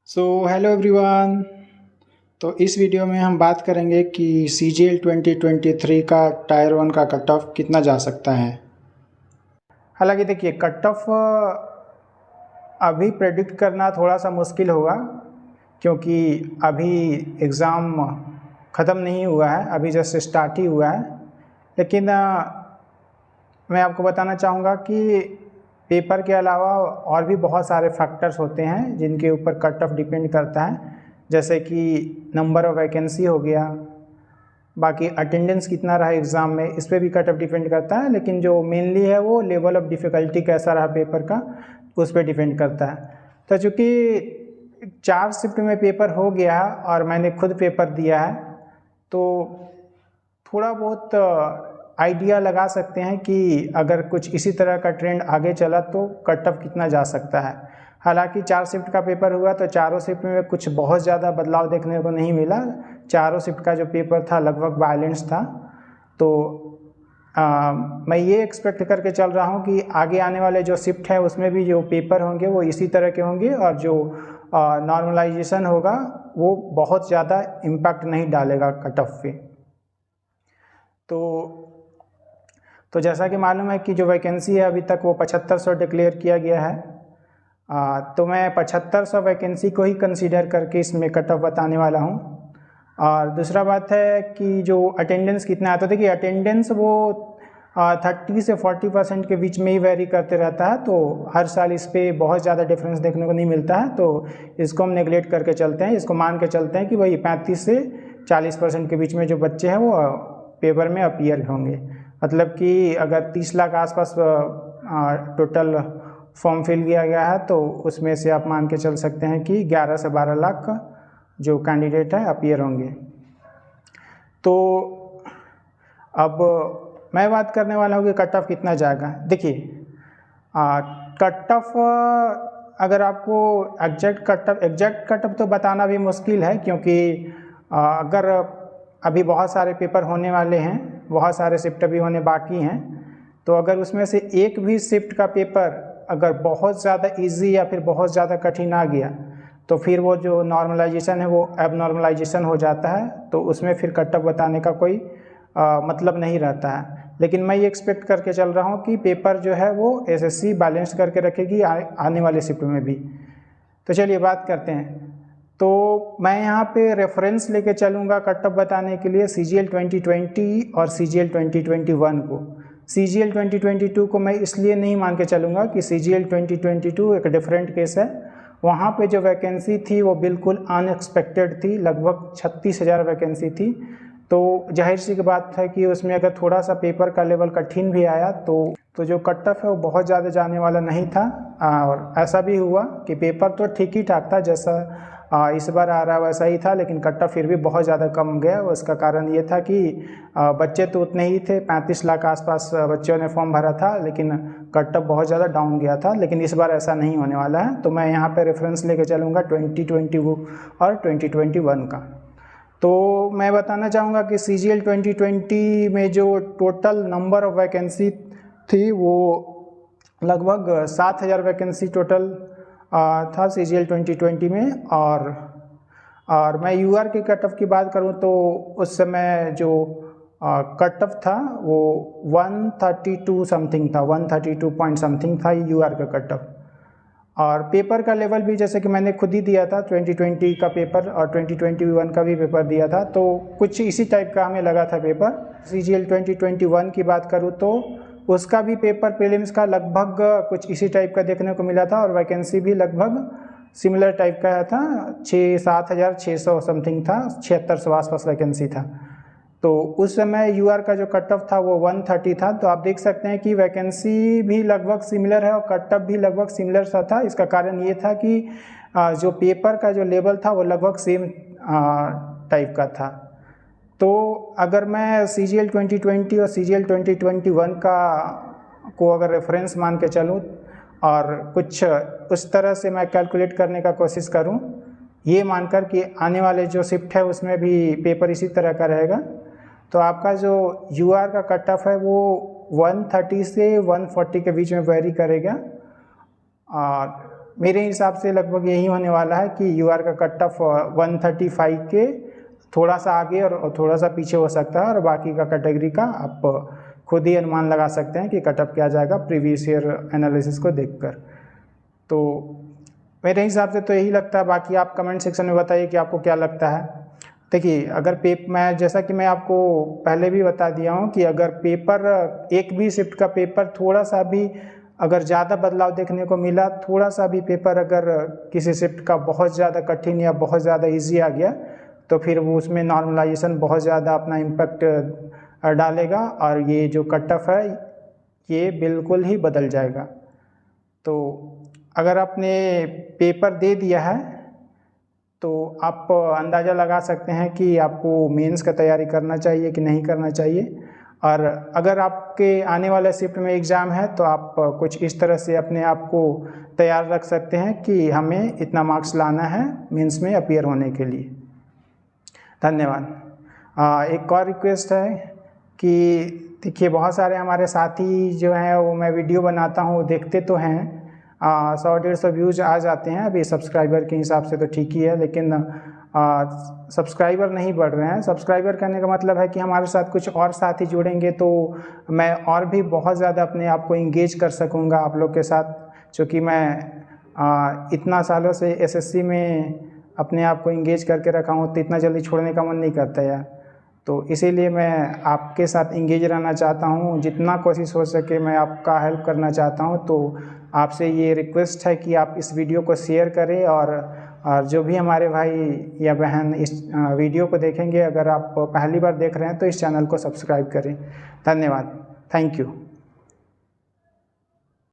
Hello everyone. तो इस video में हम बात करेंगे कि CGL 2023 का टायर वन का कट ऑफ कितना जा सकता है। हालांकि देखिए, कट ऑफ अभी प्रेडिक्ट करना थोड़ा सा मुश्किल होगा, क्योंकि अभी एग्ज़ाम ख़त्म नहीं हुआ है, अभी जस्ट स्टार्ट ही हुआ है। लेकिन मैं आपको बताना चाहूँगा कि पेपर के अलावा और भी बहुत सारे फैक्टर्स होते हैं जिनके ऊपर कट ऑफ डिपेंड करता है, जैसे कि नंबर ऑफ़ वैकेंसी हो गया, बाकी अटेंडेंस कितना रहा एग्ज़ाम में, इस पर भी कट ऑफ डिपेंड करता है। लेकिन जो मेनली है वो लेवल ऑफ डिफ़िकल्टी कैसा रहा पेपर का, उस पर डिपेंड करता है। तो चूँकि 4 शिफ्ट में पेपर हो गया और मैंने खुद पेपर दिया है, तो थोड़ा बहुत आइडिया लगा सकते हैं कि अगर कुछ इसी तरह का ट्रेंड आगे चला तो कट ऑफ कितना जा सकता है। हालांकि 4 शिफ्ट का पेपर हुआ तो चारों शिफ्ट में कुछ बहुत ज़्यादा बदलाव देखने को नहीं मिला। चारों शिफ्ट का जो पेपर था लगभग बैलेंस था। तो मैं ये एक्सपेक्ट करके चल रहा हूँ कि आगे आने वाले जो शिफ्ट है उसमें भी जो पेपर होंगे वो इसी तरह के होंगे, और जो नॉर्मलाइजेशन होगा वो बहुत ज़्यादा इम्पैक्ट नहीं डालेगा कट ऑफ पे। तो जैसा कि मालूम है कि जो वैकेंसी है अभी तक वो 7500 डिक्लेयर किया गया है। तो मैं 7500 वैकेंसी को ही कंसीडर करके इसमें कट ऑफ बताने वाला हूँ। और दूसरा बात है कि जो अटेंडेंस कितना है, तो देखिए अटेंडेंस वो 30 से 40% के बीच में ही वेरी करते रहता है। तो हर साल इस पर बहुत ज़्यादा डिफरेंस देखने को नहीं मिलता है, तो इसको हम नेगलेक्ट करके चलते हैं। इसको मान के चलते हैं कि वही 35 से 40% के बीच में जो बच्चे हैं वो पेपर में अपीयर होंगे। मतलब कि अगर 30 लाख आसपास टोटल फॉर्म फिल किया गया है, तो उसमें से आप मान के चल सकते हैं कि 11 से 12 लाख जो कैंडिडेट है अपीयर होंगे। तो अब मैं बात करने वाला हूँ कि कट ऑफ कितना जाएगा। देखिए, कट ऑफ अगर आपको एग्जैक्ट कट ऑफ तो बताना भी मुश्किल है, क्योंकि अगर अभी बहुत सारे पेपर होने वाले हैं, बहुत सारे शिफ्ट अभी होने बाकी हैं, तो अगर उसमें से एक भी शिफ्ट का पेपर अगर बहुत ज़्यादा इजी या फिर बहुत ज़्यादा कठिन आ गया, तो फिर वो जो नॉर्मलाइजेशन है वो अब नॉर्मलाइजेशन हो जाता है। तो उसमें फिर कट ऑफ बताने का कोई मतलब नहीं रहता है। लेकिन मैं ये एक्सपेक्ट करके चल रहा हूँ कि पेपर जो है वो एसएससी बैलेंस करके रखेगी आने वाले शिफ्ट में भी। तो चलिए बात करते हैं। तो मैं यहाँ पे रेफरेंस लेके चलूँगा कट ऑफ बताने के लिए CGL 2020 और CGL 2021 को। CGL 2022 को मैं इसलिए नहीं मान के चलूँगा कि CGL 2022 एक डिफरेंट केस है। वहाँ पे जो वैकेंसी थी वो बिल्कुल अनएक्सपेक्टेड थी, लगभग 36,000 वैकेंसी थी। तो जाहिर सी की बात है कि उसमें अगर थोड़ा सा पेपर का लेवल कठिन भी आया तो जो कट ऑफ है वो बहुत ज़्यादा जाने वाला नहीं था। और ऐसा भी हुआ कि पेपर तो ठीक ही ठाक था, जैसा इस बार आ रहा वैसा ही था, लेकिन कट ऑफ फिर भी बहुत ज़्यादा कम गया। उसका कारण ये था कि बच्चे तो उतने ही थे, 35 लाख आसपास बच्चों ने फॉर्म भरा था, लेकिन कट ऑफ बहुत ज़्यादा डाउन गया था। लेकिन इस बार ऐसा नहीं होने वाला है। तो मैं यहाँ पे रेफरेंस लेके चलूँगा 2020 और 2021 का। तो मैं बताना चाहूँगा कि CGL 2020 में जो टोटल नंबर ऑफ़ वैकेंसी थी वो लगभग 7,000 वैकेंसी टोटल था CGL 2020 में। और मैं UR के कट ऑफ की बात करूँ तो उस समय जो कट ऑफ था वो 132 समथिंग था, 132 पॉइंट समथिंग था UR का कट ऑफ। और पेपर का लेवल भी जैसे कि मैंने खुद ही दिया था 2020 का पेपर और 2021 का भी पेपर दिया था, तो कुछ इसी टाइप का हमें लगा था पेपर। CGL 2021 की बात करूँ तो उसका भी पेपर प्रीलिम्स का लगभग कुछ इसी टाइप का देखने को मिला था, और वैकेंसी भी लगभग सिमिलर टाइप का था, 6-7,600 समथिंग था, 7600 आसपास वैकेंसी था। तो उस समय UR का जो कट ऑफ था वो 130 था। तो आप देख सकते हैं कि वैकेंसी भी लगभग सिमिलर है और कट ऑफ भी लगभग सिमिलर सा था। इसका कारण ये था कि जो पेपर का जो लेवल था वो लगभग सेम टाइप का था। तो अगर मैं CGL 2020 और CGL 2021 को अगर रेफरेंस मान के चलूँ और कुछ उस तरह से मैं कैलकुलेट करने का कोशिश करूँ, ये मानकर कि आने वाले जो शिफ्ट है उसमें भी पेपर इसी तरह का रहेगा, तो आपका जो UR का कट ऑफ है वो 130 से 140 के बीच में वेरी करेगा। और मेरे हिसाब से लगभग यही होने वाला है कि यूआर का कट ऑफ 135 के थोड़ा सा आगे और थोड़ा सा पीछे हो सकता है, और बाकी का कैटेगरी का आप खुद ही अनुमान लगा सकते हैं कि कट ऑफ क्या जाएगा प्रीवियस ईयर एनालिसिस को देखकर। तो मेरे हिसाब से तो यही लगता है, बाकी आप कमेंट सेक्शन में बताइए कि आपको क्या लगता है। देखिए, अगर मैं जैसा कि मैं आपको पहले भी बता दिया हूँ कि अगर पेपर एक भी शिफ्ट का पेपर थोड़ा सा भी अगर ज़्यादा बदलाव देखने को मिला, थोड़ा सा भी पेपर अगर किसी शिफ्ट का बहुत ज़्यादा कठिन या बहुत ज़्यादा इजी आ गया, तो फिर वो उसमें नॉर्मलाइजेशन बहुत ज़्यादा अपना इम्पैक्ट डालेगा और ये जो कट ऑफ है ये बिल्कुल ही बदल जाएगा। तो अगर आपने पेपर दे दिया है तो आप अंदाज़ा लगा सकते हैं कि आपको मेंस का तैयारी करना चाहिए कि नहीं करना चाहिए। और अगर आपके आने वाले शिफ्ट में एग्ज़ाम है तो आप कुछ इस तरह से अपने आप को तैयार रख सकते हैं कि हमें इतना मार्क्स लाना है मेंस में अपीयर होने के लिए। धन्यवाद। एक और रिक्वेस्ट है कि देखिए, बहुत सारे हमारे साथी जो हैं वो मैं वीडियो बनाता हूँ देखते तो हैं, 100-150 व्यूज आ जाते हैं अभी सब्सक्राइबर के हिसाब से, तो ठीक ही है, लेकिन सब्सक्राइबर नहीं बढ़ रहे हैं। सब्सक्राइबर करने का मतलब है कि हमारे साथ कुछ और साथी जुड़ेंगे तो मैं और भी बहुत ज़्यादा अपने आप को इंगेज कर सकूँगा आप लोग के साथ, क्योंकि मैं इतना सालों से एसएससी में अपने आप को इंगेज करके रखा हूँ, तो इतना जल्दी छोड़ने का मन नहीं करता यार। तो इसीलिए मैं आपके साथ इंगेज रहना चाहता हूँ, जितना कोशिश हो सके मैं आपका हेल्प करना चाहता हूँ। तो आपसे ये रिक्वेस्ट है कि आप इस वीडियो को शेयर करें, और जो भी हमारे भाई या बहन इस वीडियो को देखेंगे, अगर आप पहली बार देख रहे हैं तो इस चैनल को सब्सक्राइब करें। धन्यवाद। Thank you.